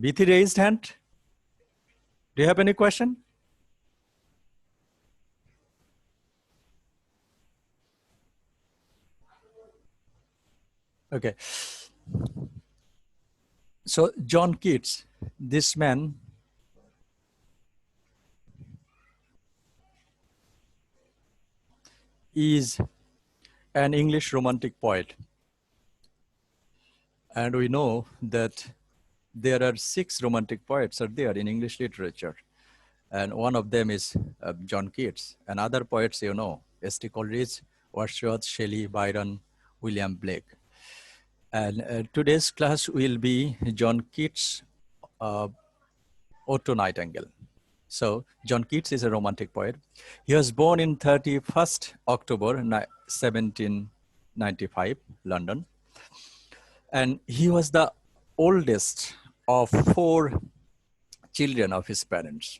Bithi raised hand. Do you have any question? Okay. So John Keats, this man is an English romantic poet. And we know that there are 6 romantic poets are there in English literature. And one of them is John Keats. And other poets, you know, S.T. Coleridge, Wordsworth, Shelley, Byron, William Blake. And today's class will be John Keats' Ode to Nightingale. So John Keats is a romantic poet. He was born in 31st October 1795, London. And he was the oldest of 4 children of his parents.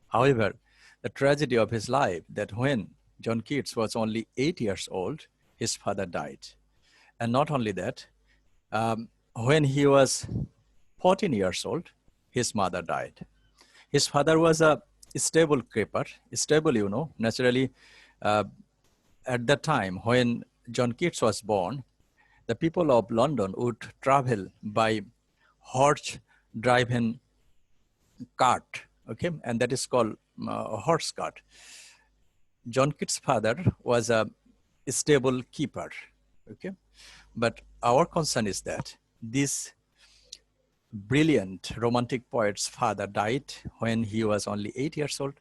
However, the tragedy of his life that when John Keats was only 8 years old, his father died. And not only that, when he was 14 years old, his mother died. His father was a stable keeper, stable, you know, naturally. At that time, when John Keats was born, the people of London would travel by horse-driven cart, okay, and that is called horse cart. John Keats' father was a stable keeper, okay, but our concern is that this brilliant romantic poet's father died when he was only 8 years old,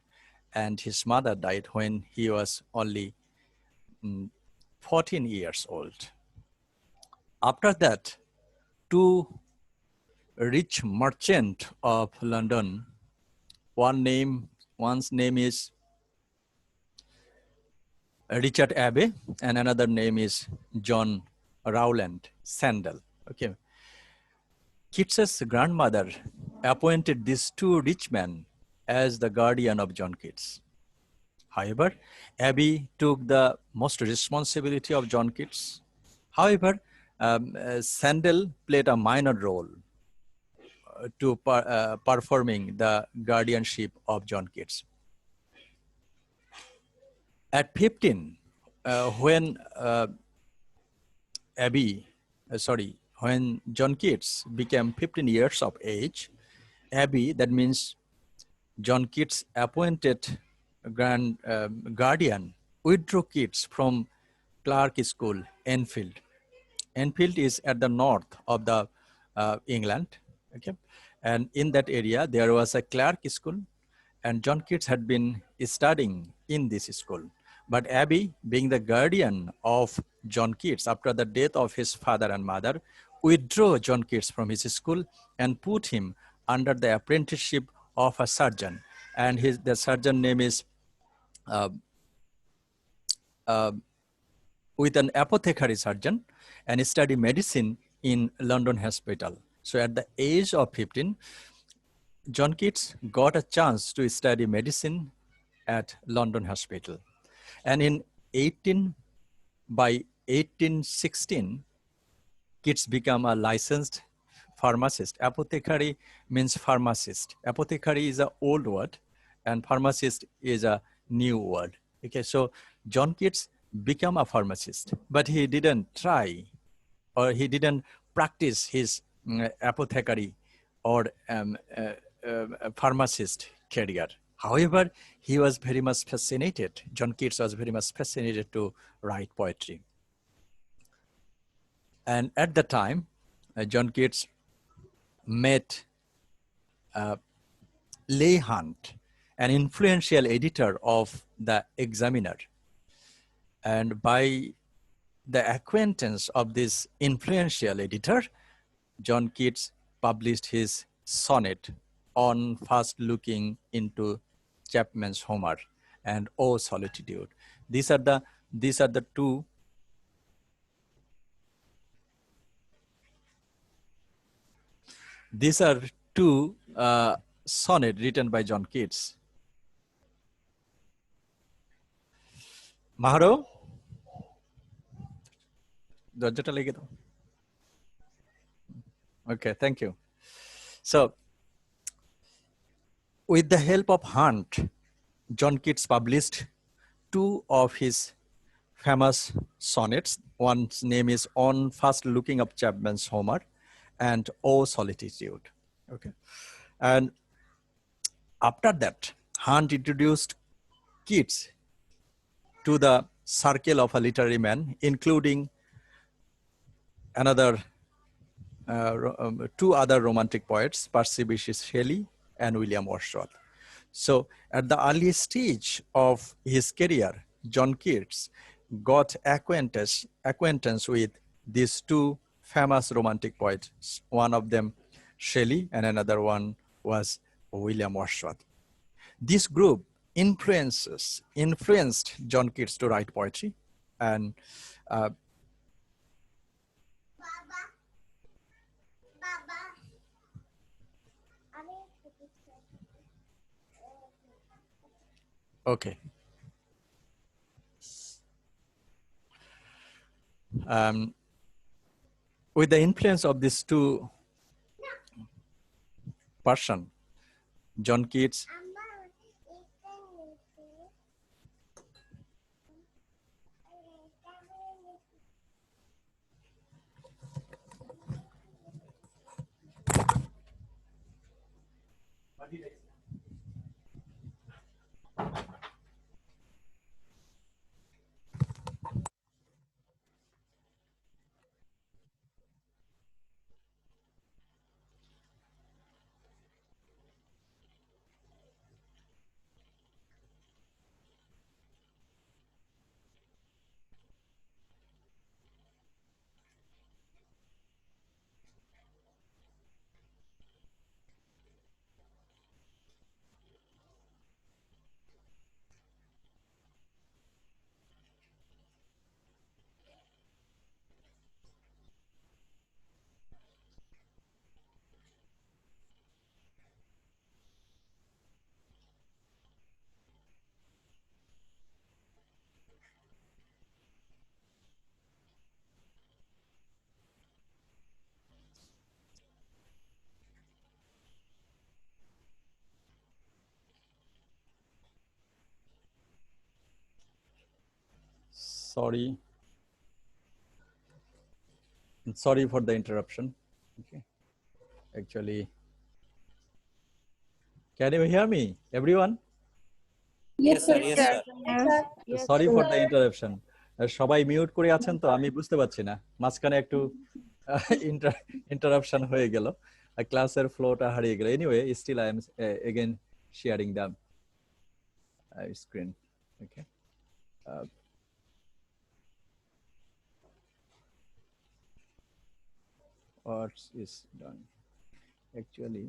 and his mother died when he was only 14 years old. After that, 2 rich merchants of London, one's name is Richard Abbey, and another name is John Rowland Sandal. Okay. Keats's grandmother appointed these 2 rich men as the guardian of John Keats. However, Abbey took the most responsibility of John Keats. However, Sandal played a minor role to performing the guardianship of John Keats. At 15, when when John Keats became 15 years of age, Abbey, that means John Keats' appointed guardian, withdrew Keats from Clark School, Enfield. Enfield is at the north of the England, okay? And in that area, there was a Clark School, and John Keats had been studying in this school. But Abbey, being the guardian of John Keats after the death of his father and mother, withdrew John Keats from his school and put him under the apprenticeship of a surgeon. And the surgeon name is with an apothecary surgeon, and he studied medicine in London Hospital. So at the age of 15, John Keats got a chance to study medicine at London Hospital. And by 1816, Keats became a licensed pharmacist. Apothecary means pharmacist. Apothecary is an old word, and pharmacist is a new word. Okay, so John Keats became a pharmacist, but he didn't try, or he didn't practice his apothecary or pharmacist career. However, he was very much fascinated. John Keats was very much fascinated to write poetry. And at the time, John Keats met Leigh Hunt, an influential editor of the Examiner. And by the acquaintance of this influential editor, John Keats published his sonnet on first looking into Chapman's Homer and O Solitude. These are the 2 sonnets written by John Keats. Maharo? Okay, thank you. So With the help of Hunt, John Keats published two of his famous sonnets. One's name is On First Looking Up Chapman's Homer and O Solitude. Okay. And after that, Hunt introduced Keats to the circle of a literary man, including another two other romantic poets, Percy Bysshe Shelley and William Wordsworth. So at the early stage of his career, John Keats got acquaintance with these two famous romantic poets. One of them, Shelley, and another one was William Wordsworth. This group influenced John Keats to write poetry, and okay. With the influence of these two persons, John Keats sorry for the interruption. Okay. Actually, can you hear me, everyone? Yes, sir. Yes, sir. Yes, Sorry sir. for the interruption. সবাই mute করে আছেন তো আমি বুঝতে পারছি না মাঝখানে একটু interruption হয়ে গেল ক্লাসের ফ্লোটা হারিয়ে গেল anyway still I am again sharing the screen. Okay. What is done actually?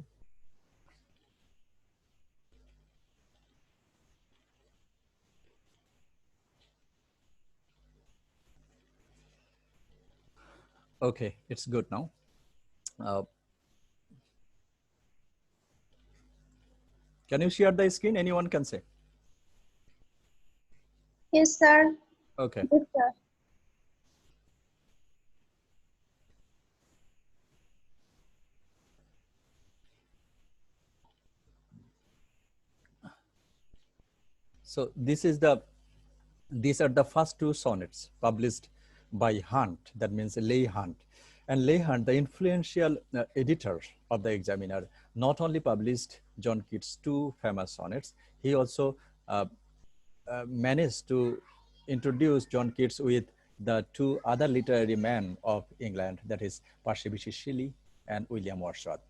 Okay, it's good now. Can you share the screen? Anyone can say. Yes, sir. Okay. Yes, sir. So these are the first two sonnets published by Hunt, that means Leigh Hunt. And Leigh Hunt, the influential editor of the Examiner, not only published John Keats' two famous sonnets, he also managed to introduce John Keats with the two other literary men of England, that is Percy Bysshe Shelley and William Wordsworth.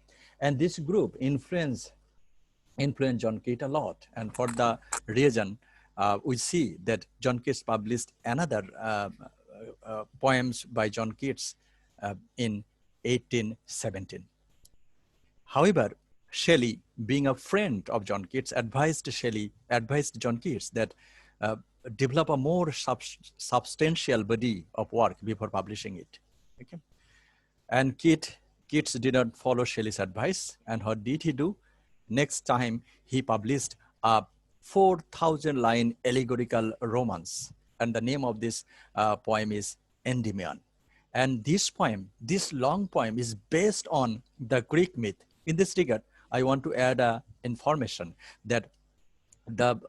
And this group influenced John Keats a lot. And for the reason, we see that John Keats published another poems by John Keats in 1817. However, Shelley, being a friend of John Keats, advised John Keats that develop a more substantial body of work before publishing it. Okay? And Keats did not follow Shelley's advice. And what did he do? Next time, he published a 4,000-line allegorical romance. And the name of this poem is Endymion. And this long poem is based on the Greek myth. In this regard, I want to add a information that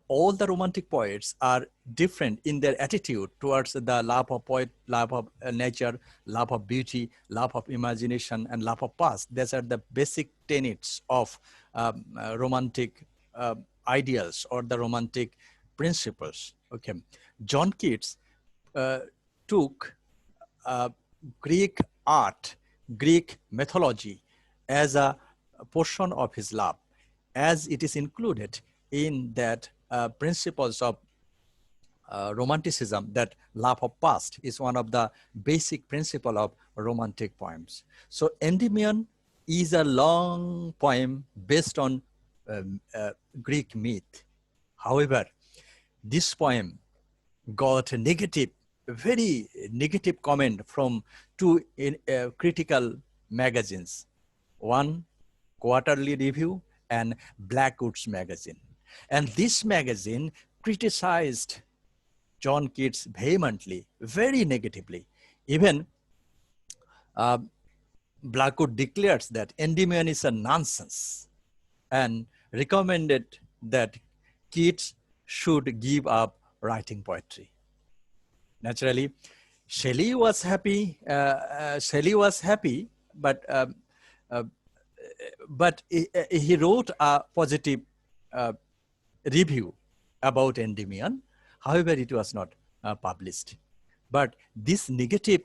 all the romantic poets are different in their attitude towards the love of love of nature, love of beauty, love of imagination, and love of past. These are the basic tenets of romantic ideals or the romantic principles. Okay, John Keats uh, took uh, Greek art, Greek mythology as a portion of his love, as it is included in that principles of romanticism, that love of past is one of the basic principle of romantic poems. So Endymion is a long poem based on Greek myth. However, this poem got a negative, very negative comment from two critical magazines, one Quarterly Review and Blackwood's magazine. And this magazine criticized John Keats vehemently, very negatively. Even uh, Blackwood declares that Endymion is a nonsense and recommended that Keats should give up writing poetry. Naturally, Shelley was happy. Shelley was happy, uh, but he wrote a positive uh, review about Endymion. However, it was not published. But this negative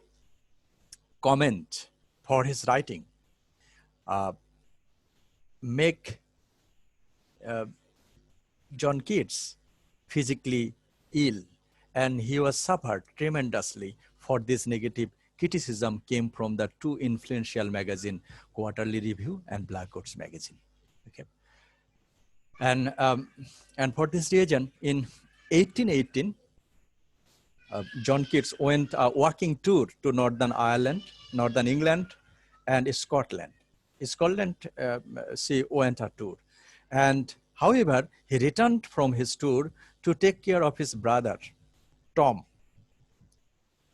comment for his writing make John Keats physically ill, and he was suffered tremendously for this negative criticism came from the two influential magazine, Quarterly Review and Blackwood's magazine. Okay, and for this reason, in 1818, John Keats went a walking tour to Northern Ireland, Northern England, and Scotland. Scotland, she went a tour. And however, he returned from his tour to take care of his brother, Tom,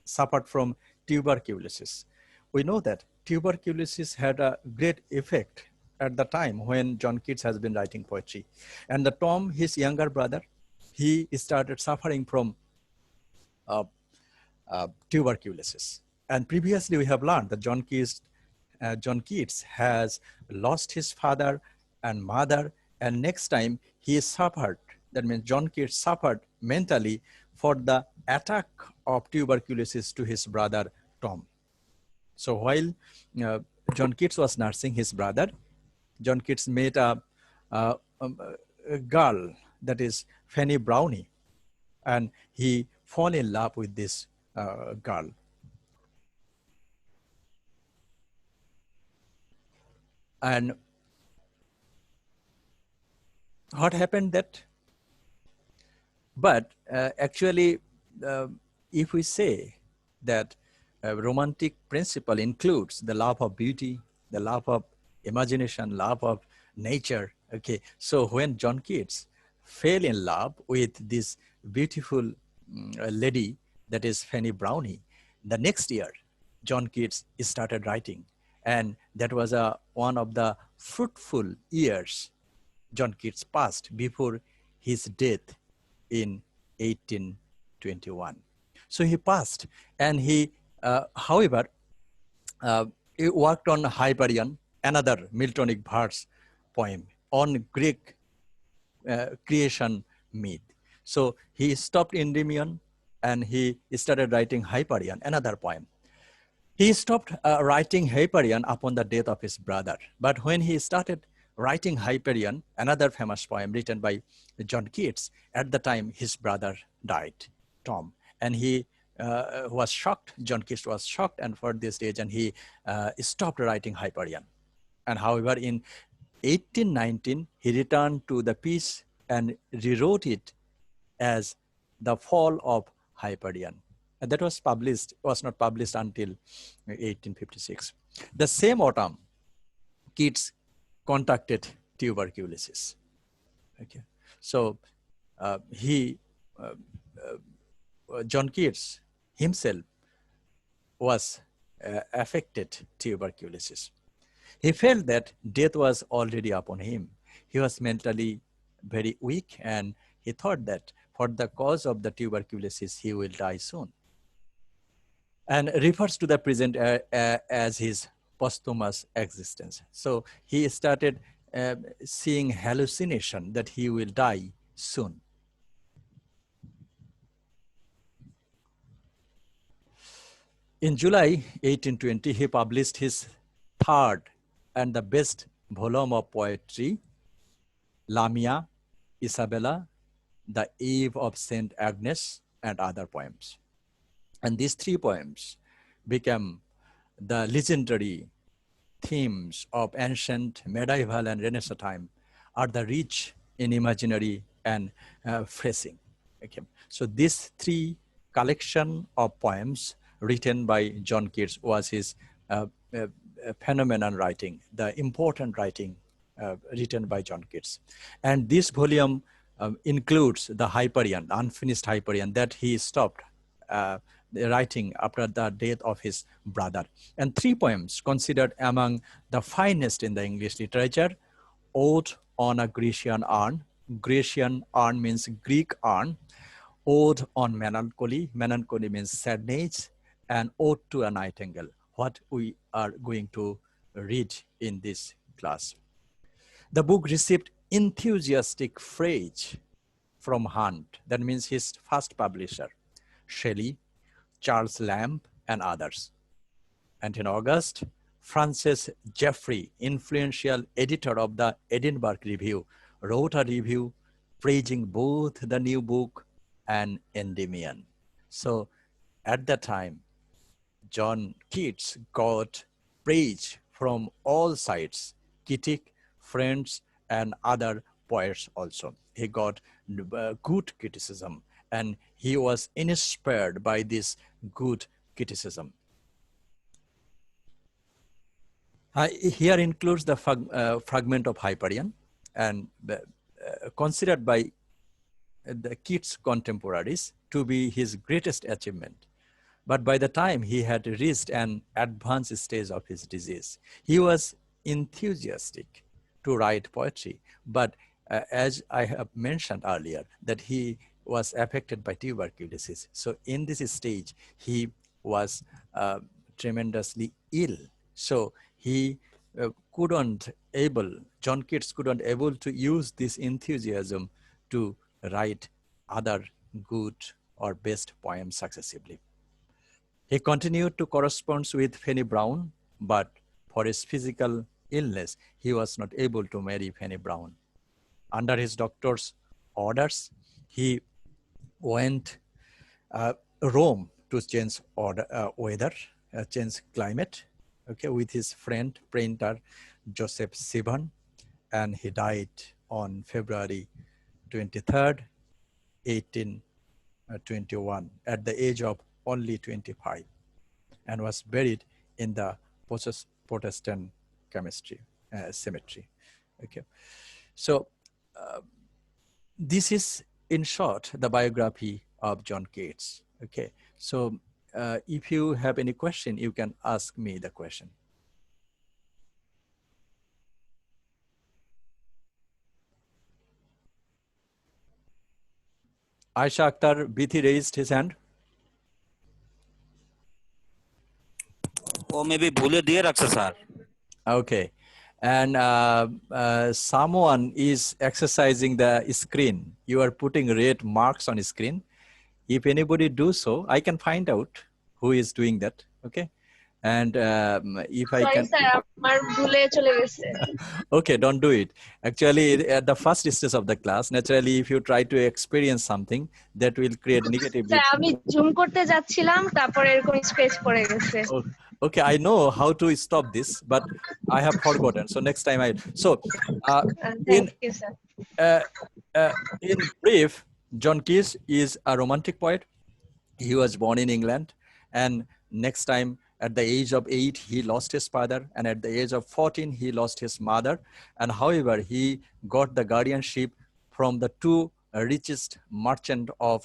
suffered from tuberculosis. We know that tuberculosis had a great effect at the time when John Keats has been writing poetry. And the Tom, his younger brother, he started suffering from tuberculosis. And previously we have learned that John Keats has lost his father and mother, and next time he suffered, that means John Keats suffered mentally for the attack of tuberculosis to his brother Tom. So while John Keats was nursing his brother, John Keats met a girl, that is Fanny Brownie, and he fell in love with this girl. And what happened that? But actually, if we say that romantic principle includes the love of beauty, the love of imagination, love of nature, okay, so when John Keats fell in love with this beautiful lady, that is Fanny Brownie, the next year, John Keats started writing. And that was one of the fruitful years John Keats passed before his death in 1821. So he passed, and he, however, he worked on Hyperion, another Miltonic verse poem on Greek creation myth. So he stopped Endymion and he started writing Hyperion, another poem. He stopped writing Hyperion upon the death of his brother. But when he started writing Hyperion, another famous poem written by John Keats, at the time his brother died, Tom. And he was shocked, John Keats was shocked, and for this reason he stopped writing Hyperion. And however, in 1819, he returned to the piece and rewrote it as The Fall of Hyperion. And that was not published until 1856. The same autumn, Keats contracted tuberculosis. Okay, so John Keats himself was affected tuberculosis. He felt that death was already upon him. He was mentally very weak, and he thought that for the cause of the tuberculosis, he will die soon. And refers to the present as his posthumous existence. So he started seeing hallucination that he will die soon. In July 1820, he published his third and the best volume of poetry, Lamia, Isabella, The Eve of Saint Agnes, and other poems. And these three poems became the legendary themes of ancient, medieval, and Renaissance time, are the rich in imaginary and phrasing. Okay. So these three collection of poems written by John Keats was his phenomenon writing, the important writing written by John Keats. And this volume includes the Hyperion, unfinished Hyperion that he stopped the writing after the death of his brother. And three poems considered among the finest in the English literature: Ode on a Grecian Urn. Grecian urn means Greek urn. Ode on Melancholy. Melancholy means sadness. And Ode to a Nightingale, what we are going to read in this class. The book received enthusiastic praise from Hunt, that means his first publisher, Shelley, Charles Lamb, and others. And in August, Francis Jeffrey, influential editor of the Edinburgh Review, wrote a review praising both the new book and Endymion. So at that time, John Keats got praise from all sides, critic, friends, and other poets also. He got good criticism, and he was inspired by this good criticism. Here includes the fragment of Hyperion, and considered by the Keats contemporaries to be his greatest achievement. But by the time he had reached an advanced stage of his disease, he was enthusiastic to write poetry. But as I have mentioned earlier, that he was affected by tuberculosis. So in this stage, he was tremendously ill. So he John Keats couldn't able to use this enthusiasm to write other good or best poems successively. He continued to correspond with Fanny Brown, but for his physical illness, he was not able to marry Fanny Brown. Under his doctor's orders, he went Rome to change weather, change climate, okay, with his friend, painter Joseph Sivan, and he died on February 23rd, 1821, at the age of only 25, and was buried in the Protestant cemetery. Okay, so this is, in short, the biography of John Keats. Okay, so if you have any question, you can ask me the question. Aisha Akhtar Bithi raised his hand. O maybe ভুলে দিয়ে রাখছে sir. Okay, and someone is exercising the screen. You are putting red marks on screen. If anybody do so, I can find out who is doing that. Okay, and if I can. Okay, don't do it. Actually, at the first stage of the class, naturally, if you try to experience something, that will create negative. আমি zoom করতে যাচ্ছিলাম, তারপর এরকম scratch পড়ে গেছে। Okay, I know how to stop this, but I have forgotten. So next time So, thank you, sir. In brief, John Keats is a romantic poet. He was born in England, and next time, at the age of 8, he lost his father, and at the age of 14, he lost his mother. And however, he got the guardianship from the two richest merchants of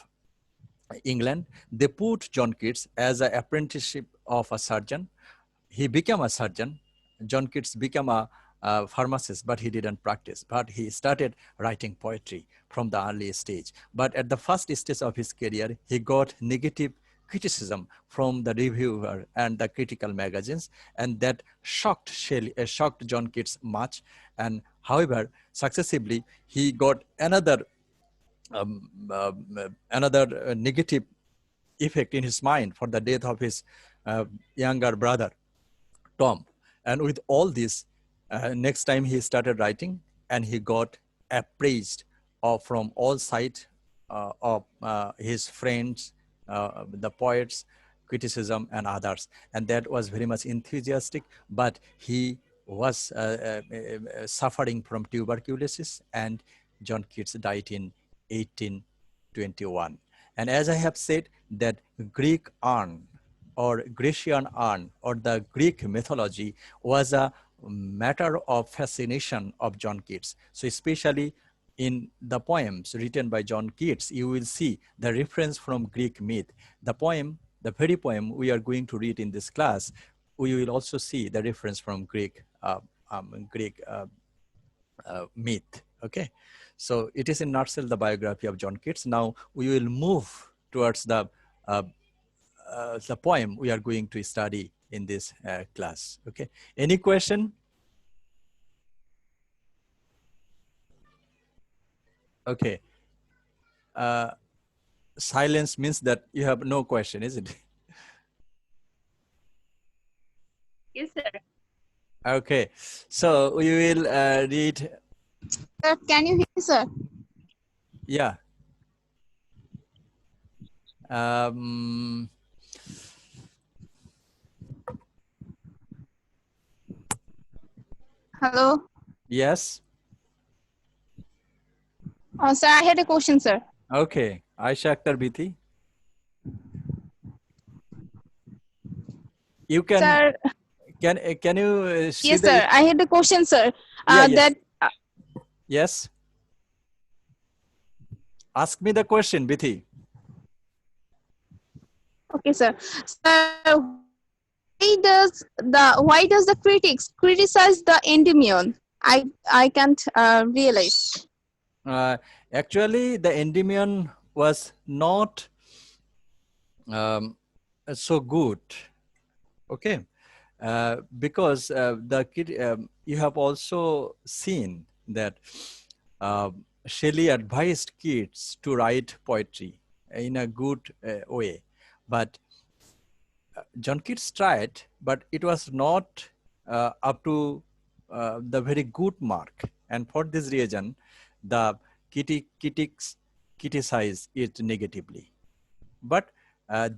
England. They put John Keats as an apprenticeship of a surgeon. He became a surgeon. John Keats became a pharmacist, but he didn't practice. But he started writing poetry from the early stage. But at the first stage of his career, he got negative criticism from the reviewer and the critical magazines, and that shocked John Keats much. And however, successively, he got another negative effect in his mind for the death of his younger brother, Tom. And with all this, next time he started writing, and he got appraised from all sides of his friends, the poets, criticism, and others. And that was very much enthusiastic, but he was suffering from tuberculosis, and John Keats died in 1821. And as I have said, that Greek urn or Grecian urn or the Greek mythology was a matter of fascination of John Keats. So especially in the poems written by John Keats, you will see the reference from Greek myth. The poem, the very poem we are going to read in this class, we will also see the reference from Greek myth. Okay, so it is in nutshell the biography of John Keats. Now we will move towards the poem we are going to study in this class. Okay, any question? Okay, silence means that you have no question, isn't it? Yes, sir. Okay, so we will read. Sir, can you hear me, sir? Yeah. Hello. Yes. Sir, I had a question, sir. Okay, Aisha Akhtar Biti. You can. Sir, Can you see yes, the? sir. I had a question, sir. Yeah, yes. That. Yes. Ask me the question, Bithi. Okay, sir. Sir, why does the critics criticize the Endymion? I can't realize. Actually, the Endymion was not so good. Okay, because you have also seen that Shelley advised kids to write poetry in a good way, but John Keats tried, but it was not up to the very good mark. And for this reason, the critics criticized it negatively. But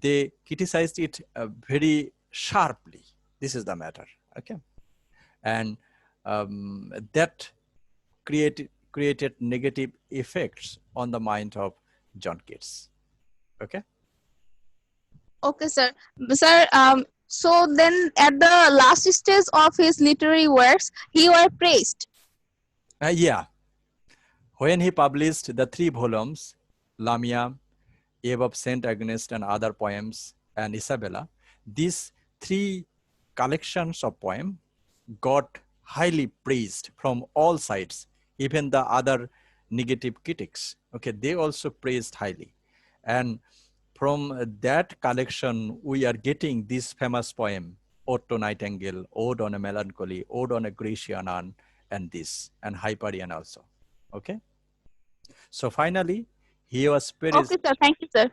they criticized it very sharply. This is the matter, okay? And that created negative effects on the mind of John Keats, okay? Okay, sir. Sir, so then at the last stage of his literary works, he were praised. Yeah. When he published the 3 volumes, Lamia, Eve of Saint Agnes and Other Poems, and Isabella, these 3 collections of poems got highly praised from all sides, even the other negative critics. Okay, they also praised highly. And from that collection, we are getting this famous poem, Ode to Nightingale, Ode on a Melancholy, Ode on a Grecian Urn, and this, and Hyperion also. Okay. So finally, he was praised. Okay, sir. Thank you, sir.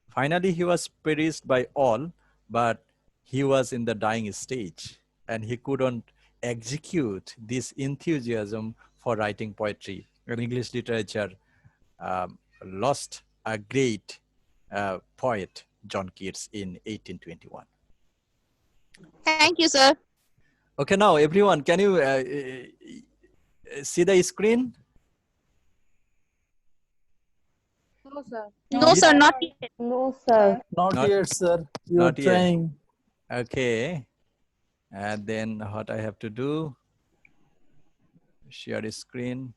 Finally, he was praised by all, but he was in the dying stage, and he couldn't execute this enthusiasm for writing poetry. And English literature lost a great poet, John Keats, in 1821. Thank you, sir. Okay, now everyone, can you see the screen? No, sir. No, sir, not yet. No, sir. Not yet, sir. You're Not yet. trying. Okay. And then what I have to do, share screen.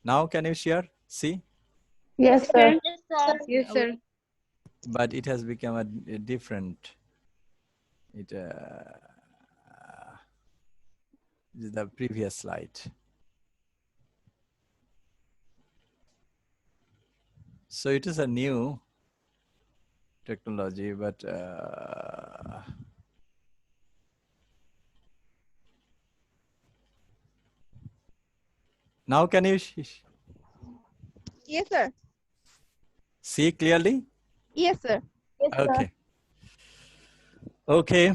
Now can you share? See? Yes, sir. Yes, sir. But it has become a different. the previous slide. So it is a new technology, but now can you Yes, sir. see clearly? Yes, sir. Yes, sir. Okay. Okay.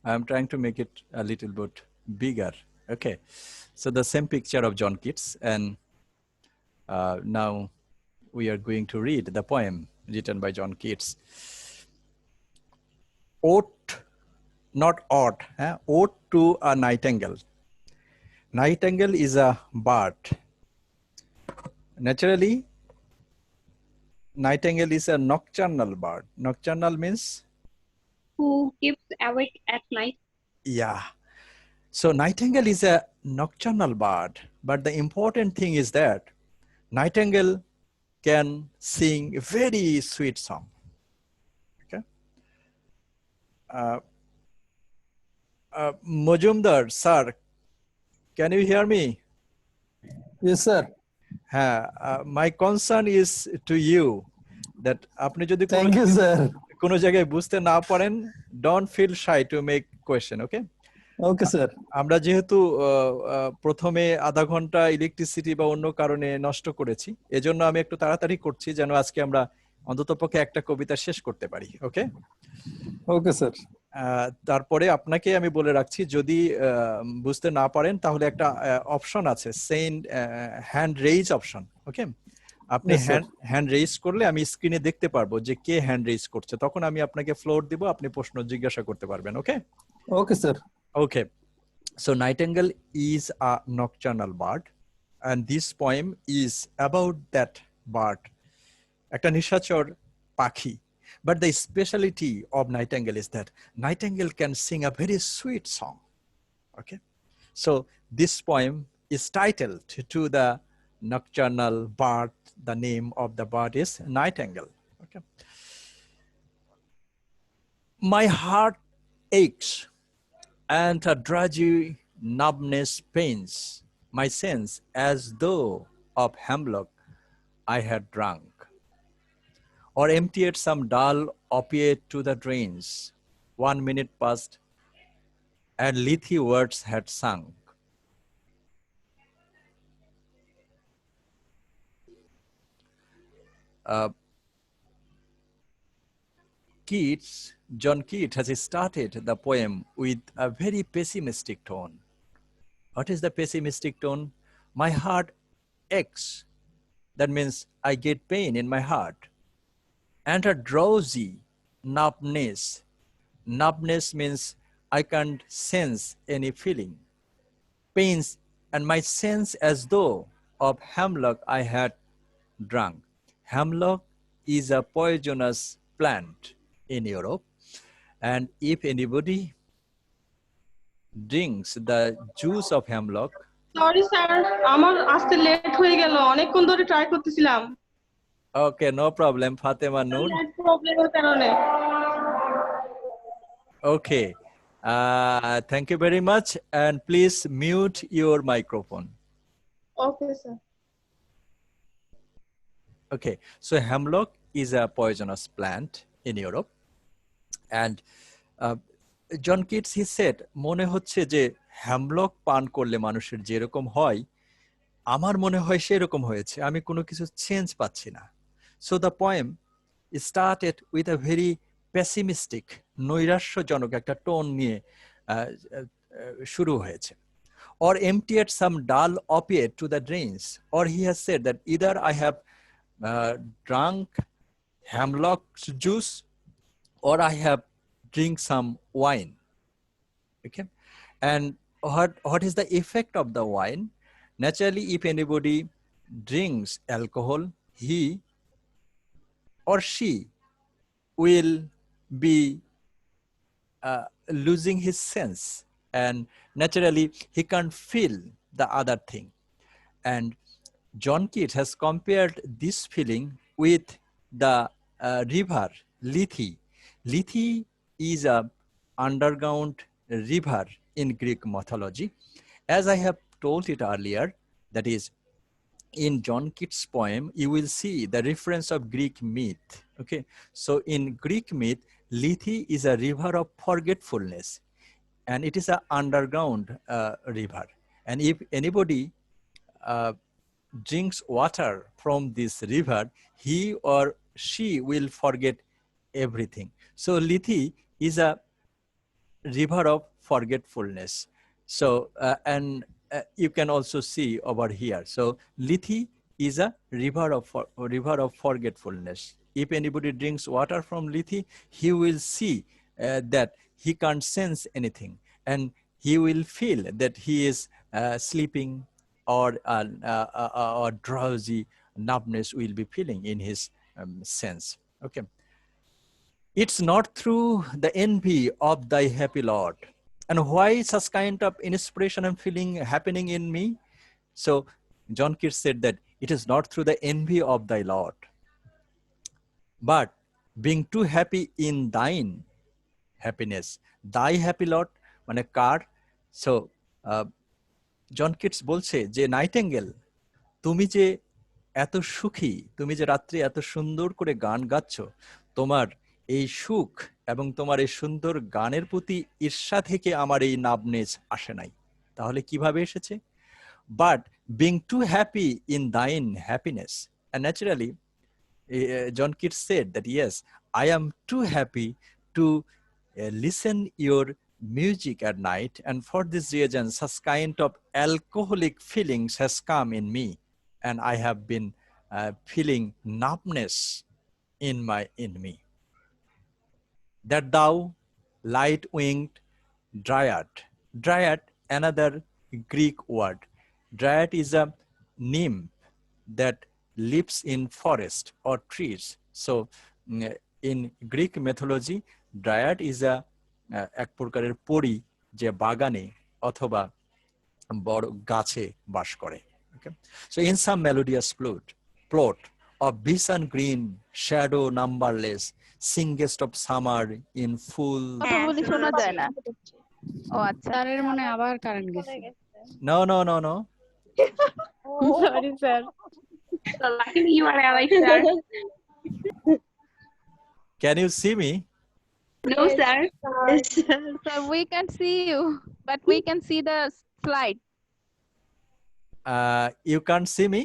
I'm trying to make it a little bit bigger. Okay. So the same picture of John Keats, and now we are going to read the poem written by John Keats. Ode, not ode, ode to a nightingale. Nightingale is a bird. Naturally, nightingale is a nocturnal bird. Nocturnal means? Who keeps awake at night? Yeah. So nightingale is a nocturnal bird, but the important thing is that nightingale can sing a very sweet song. Okay. Mojumdar, sir, can you hear me? Yes, sir. My concern is to you that apni jodi Thank you, sir. কোনো জায়গায় বুঝতে না পারেন, don't feel shy to make question, okay? Okay, sir. আমরা যেহেতু প্রথমে আধা ঘন্টা ইলেকট্রিসিটি বা অন্য কারণে নষ্ট করেছি, এজন্য আমি একটু তাড়াতাড়ি করছি যেন আজকে আমরা অন্ততপক্ষে একটা কবিতা শেষ করতে পারি, ওকে? Okay sir. তারপরে আপনাকে আমি বলে রাখছি, যদি বুঝতে না পারেন তাহলে একটা অপশন আছে, সেন্ড হ্যান্ড রেইজ অপশন, ওকে? আপনি হ্যান্ড রেইজ করলে আমি স্ক্রিনে দেখতে পারবো যে কে হ্যান্ড রেইজ করছে, তখন আমি আপনাকে ফ্লোর দিব, আপনি প্রশ্ন জিজ্ঞাসা করতে পারবেন, okay? Okay sir. Okay, so Nightingale is a nocturnal bird, and this poem is about that bird, একটা নিশাচর পাখি. But the speciality of Nightingale is that Nightingale can sing a very sweet song. Okay, so this poem is titled to the nocturnal bird. The name of the bird is Nightingale. Okay, my heart aches and a drudgy numbness pains my sense as though of hemlock I had drunk, or emptied some dull opiate to the drains. 1 minute passed, and lethe words had sunk. John Keats has started the poem with a very pessimistic tone. What is the pessimistic tone? My heart aches. That means I get pain in my heart. And a drowsy numbness. Numbness means I can't sense any feeling. Pains and my sense as though of hemlock I had drunk. Hemlock is a poisonous plant in Europe. And if anybody drinks the juice of hemlock, sorry sir, আমার আসতে late হয়ে গেল, অনেকক্ষণ ধরে try করতেছিলাম। okay, no problem, Fatima Noor. Net প্রবলেমের কারণে। Okay, thank you very much, and please mute your microphone. Okay sir. Okay, so hemlock is a poisonous plant in Europe, and John Keats, he said, মনে হচ্ছে যে হ্যামলক পান করলে মানুষের যেরকম হয়, আমার মনে হয় সেরকম হয়েছে, আমি কোনো কিছু চেঞ্জ পাচ্ছি না. So the poem started with a very pessimistic, নৈরাশ্যজনক একটা টোন নিয়ে শুরু হয়েছে. Or emptied some dull opiate to the drains, or he has said that either I have drunk hemlock juice or I have drink some wine. Okay, and what is the effect of the wine? Naturally, if anybody drinks alcohol, he or she will be losing his sense, and naturally he can't feel the other thing. And John Keats has compared this feeling with the river Lethe. Lethe is a underground river in Greek mythology. As I have told it earlier, that is, in John Keats' poem, you will see the reference of Greek myth. Okay, so in Greek myth, Lethe is a river of forgetfulness, and it is an underground river. And if anybody drinks water from this river, he or she will forget everything. So Lethe is a river of forgetfulness. So and you can also see over here. So Lethe is a river of forgetfulness. If anybody drinks water from Lethe, he will see that he can't sense anything, and he will feel that he is sleeping, or drowsy numbness will be feeling in his sense. Okay. It's not through the envy of thy happy Lord. And why such kind of inspiration and feeling happening in me? So John Keats said that it is not through the envy of thy Lord, but being too happy in thine happiness. Thy happy Lord, মানে কার? So John Keats বলছে যে Nightingale, তুমি যে এত সুখী, তুমি যে রাত্রে এত সুন্দর করে গান গাচ্ছ, তোমার এই সুখ এবং তোমার এই সুন্দর গানের প্রতি ঈর্ষা থেকে আমার এই নাবনেস আসে নাই। তাহলে কিভাবে এসেছে? But being two happy in thine happiness, and naturally John Keats said that yes, I am too happy to listen your music at night, and for this reason such kind of alcoholic feelings has come in me, and I have been feeling numbness in me. That thou light-winged dryad, another Greek word. Dryad is a nymph that lives in forest or trees. So in Greek mythology, dryad is a এক প্রকারের পরী যে বাগানে অথবা বড় গাছে বাস করে। Okay, so in some melodious plot of vision green, shadow numberless, singest of summer in full. কথা বলি শোনা যায় না। ও আচ্ছা, স্যারের মনে আবার কারেন্ট গেছে। No. Sorry, sir. So luckily you are alive, sir. Can you see me? No, sir. so we can see you, but we can see the slide. You can't see me?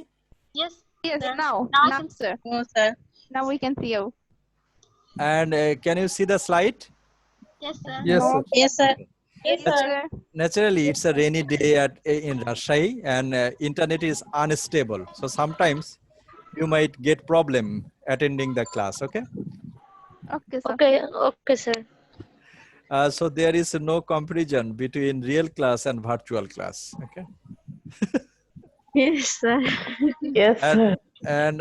Yes. Yes, Sir. now, Now, sir. No, sir. Now we can see you. And can you see the slide? Yes, sir. Yes, sir. Yes, sir. Yes, sir. Naturally, it's a rainy day in Rajshahi, and internet is unstable. So sometimes you might get problem attending the class, okay? Okay, sir. Okay, sir. So there is no comparison between real class and virtual class, okay? Yes, sir. Yes, sir. And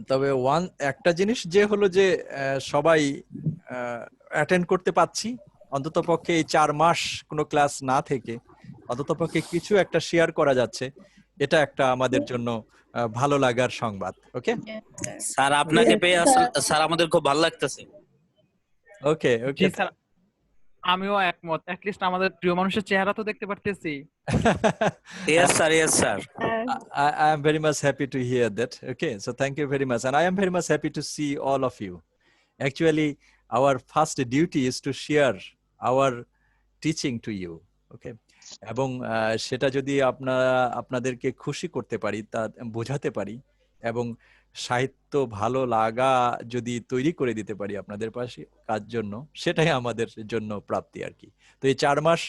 তবে একটা জিনিস যে হলো যে সবাই attend করতে পাচ্ছি, অন্তত পক্ষে এই 4 মাস কোনো ক্লাস না থেকে অন্তত পক্ষে কিছু একটা শেয়ার করা যাচ্ছে, এটা একটা আমাদের জন্য ভালো লাগার সংবাদ। ওকে স্যার, আপনাকে পেয়ে স্যার আমাদের খুব ভালো লাগতেছে। ওকে জি স্যার, আমিও একমত। at least আমাদের প্রিয় মানুষের চেহারা তো দেখতে পারতেছি। Yes sir, yes sir. I am very much happy to hear that. Okay, so thank you very much, and I am very much happy to see all of you. Actually, our first duty is to share our teaching to you. Okay, এবং সেটা যদি আপনাদেরকে খুশি করতে পারি, তা বোঝাতে পারি, এবং সাহিত্য ভালো লাগা যদি তৈরি করে দিতে পারি আপনাদের পাশে কাজ জন্য, সেটাই আমাদের জন্য প্রাপ্তি আর কি। তো এই 4 মাস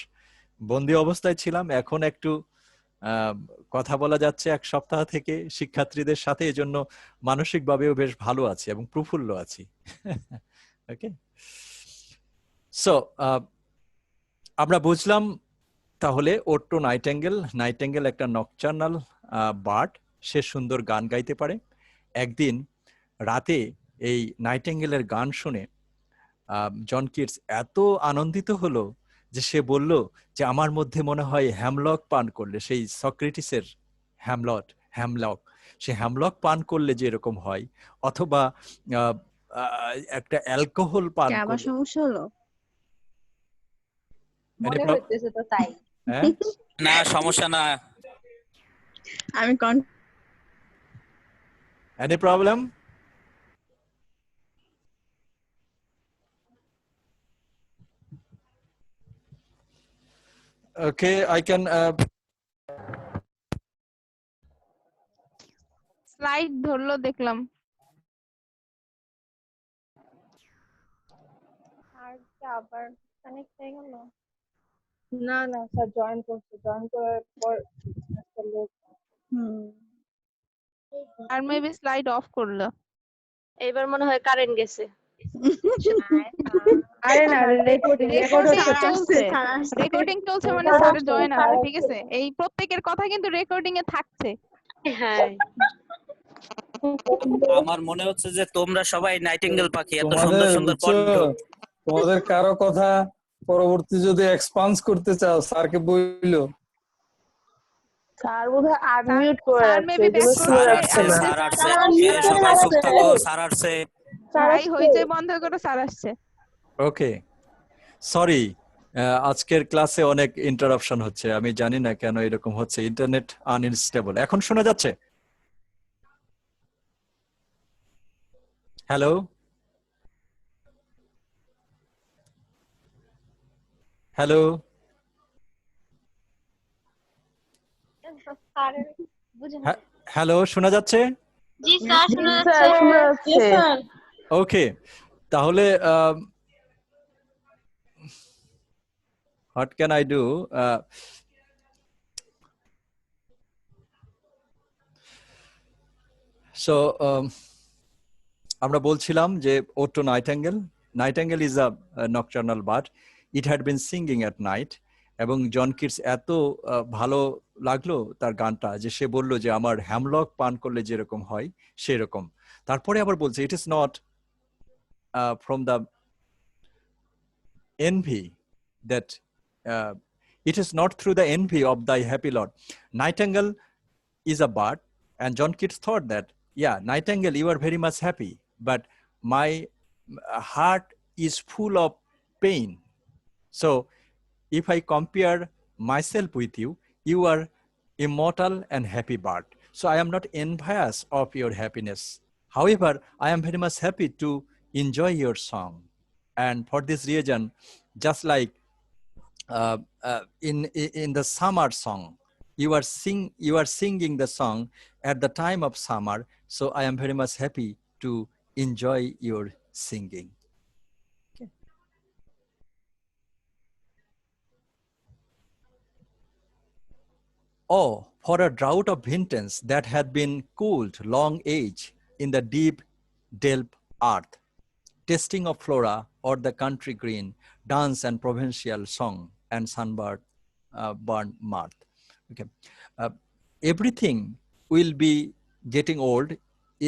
বন্দি অবস্থায় ছিলাম, এখন একটু কথা বলা যাচ্ছে 1 সপ্তাহ থেকে শিক্ষার্থীদের সাথে, এজন্য মানসিকভাবেও বেশ ভালো আছি এবং প্রফুল্ল আছি। ওকে, সো আমরা বুঝলাম তাহলে ওড টু নাইটেঙ্গেল একটা নকটার্নাল বার্ড, সে সুন্দর গান গাইতে পারে। একদিন রাতে এই নাইটেঙ্গেলের গান শুনে জন কিটস এত আনন্দিত হলো যে সে বলল যে আমার মধ্যে মনে হয় হ্যামলক পান করলে, সেই সক্রেটিসের হ্যামলক, সে হ্যামলক পান করলে যে এরকম হয়, অথবা একটা অ্যালকোহল পান কি আবার করলে সমস্যা হলো? Any মনে prob- হইতেছে তো তাই। হ্যাঁ? না সমস্যা না। আমি Any problem? Okay, I can slide ধরলো দেখলাম। আর কি আবার কানেক্ট হয়ে গেল? না না স্যার জয়েন করছে, জয়েন করার পর আসলে আর মেবি স্লাইড অফ করলো। এইবার মনে হয় কারেন্ট গেছে। আরে না, রেকর্ডিং হচ্ছে তো। রেকর্ডিং চলছে মানে স্যার জয়েন আছে, ঠিক আছে? এই প্রত্যেকের কথা কিন্তু রেকর্ডিং এ থাকছে। হ্যাঁ আমার মনে হচ্ছে যে তোমরা সবাই নাইটিঙ্গেল পাখি, এত সুন্দর তোমাদের সুন্দর বুঝছো, কণ্ঠ। তোমাদের কারো কথা পরবর্তী যদি এক্সপান্স করতে চাও স্যারকে বইলো। স্যার বোধহয় আনমিউট করে স্যার আছে, মেবি ব্যাক এগুলো শোনা স্যার করছে। যাচ্ছে আসছে, না। স্যার আসছে, unmute করে সবাই চুপ আছে। থাকো, স্যার আসছে। ভাই হইচই বন্ধ করে স্যার আসছে। Okay. Sorry, আজকের ক্লাসে অনেক ইন্টারাপশন হচ্ছে, আমি জানি না কেন এরকম হচ্ছে, ইন্টারনেট আনস্টেবল। এখন শোনা যাচ্ছে? হ্যালো, হ্যালো, হ্যালো, শোনা যাচ্ছে? জি স্যার শোনা স্যার যাচ্ছে। শোনা যাচ্ছে। স্যার ওকে, তাহলে what can I do? So আমরা বলছিলাম যে Ode to Nightingale. Nightingale is a nocturnal bird. It had been singing at night. এবং জন কিটস এত ভালো লাগলো তার গানটা যে সে বললো যে আমার হ্যামলক পান করলে যেরকম হয় সেরকম। তারপরে আবার বলছে it is not from the envy that it is not through the envy of thy happy Lord. Nightingale is a bird, and John Keats thought that, yeah, Nightingale, you are very much happy, but my heart is full of pain. So if I compare myself with you, you are immortal and happy bird. So I am not envious of your happiness. However, I am very much happy to enjoy your song. And for this reason, just like in the summer song, you are singing the song at the time of summer. So I am very much happy to enjoy your singing. Oh, for a drought of vintage that had been cooled long age in the deep delp earth, tasting of flora or the country green, dance and provincial song and sunbird burn mirth. Okay, everything will be getting old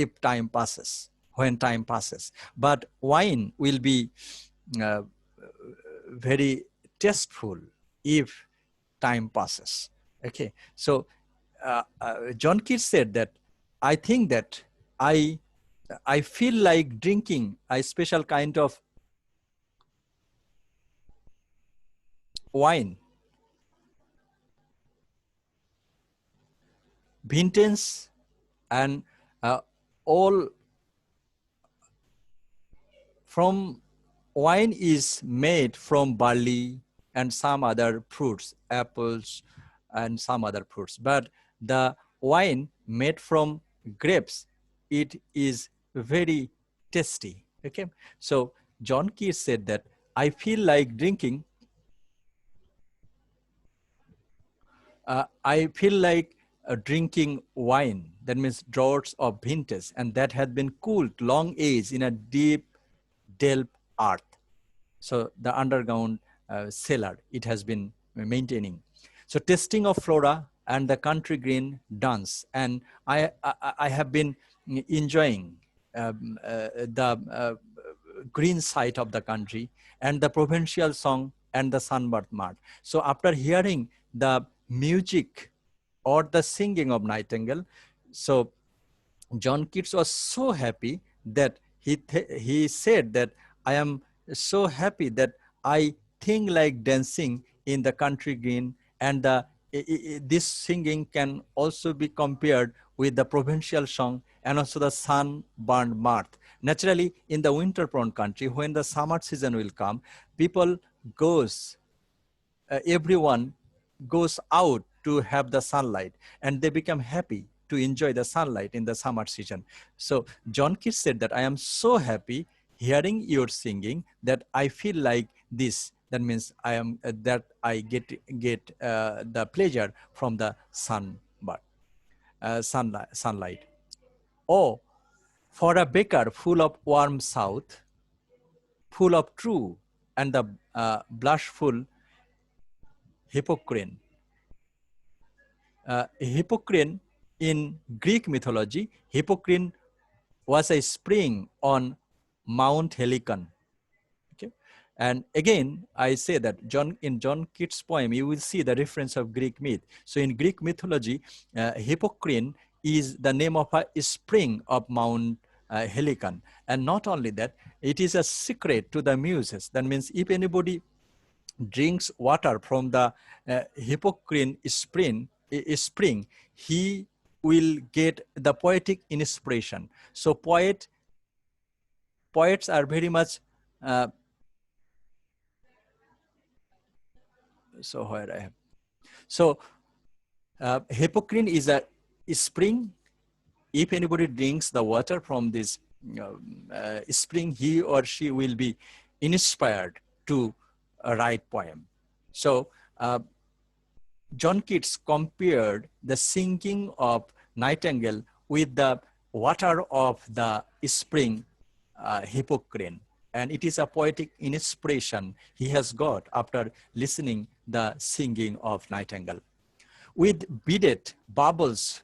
if time passes. When time passes, but wine will be uh, very tasteful if time passes. Okay, so John Keats said that I think that I feel like drinking a special kind of wine, vintage, and all from wine is made from barley and some other fruits, apples and some other fruits. But the wine made from grapes, it is very tasty. Okay, so John Keats said that I feel like drinking. I feel like drinking wine, that means draughts of vintage, and that had been cooled long age in a deep delp earth. So the underground cellar, it has been maintaining. So tasting of flora and the country green dance. And I have been enjoying the green side of the country and the provincial song and the sunbird march. So after hearing the music or the singing of Nightingale, so John Keats was so happy that he said that I am so happy that I think like dancing in the country green, and this singing can also be compared with the provincial song and also the sun-burned mirth. Naturally, in the winter-prone country, when the summer season will come, people everyone goes out to have the sunlight, and they become happy to enjoy the sunlight in the summer season. So John Keats said that I am so happy hearing your singing that I feel like this. That means I am that I get the pleasure from the sunlight. Oh, for a baker full of warm south, full of true and the blushful hypocrite. Hypocrite in Greek mythology, Hypocrite was a spring on Mount Helicon. Okay, and again I say that in John Keats' poem you will see the reference of Greek myth. So in Greek mythology, Hypocrite is the name of a spring of Mount Helicon, and not only that, it is a secret to the muses. That means if anybody drinks water from the Hypocrite spring, he will get the poetic inspiration. So poets are very much Hypocrite is a spring. If anybody drinks the water from this spring, he or she will be inspired to write poem. So John Keats compared the singing of Nightingale with the water of the spring Hypocrite, and it is a poetic inspiration he has got after listening the singing of Nightingale. With beaded bubbles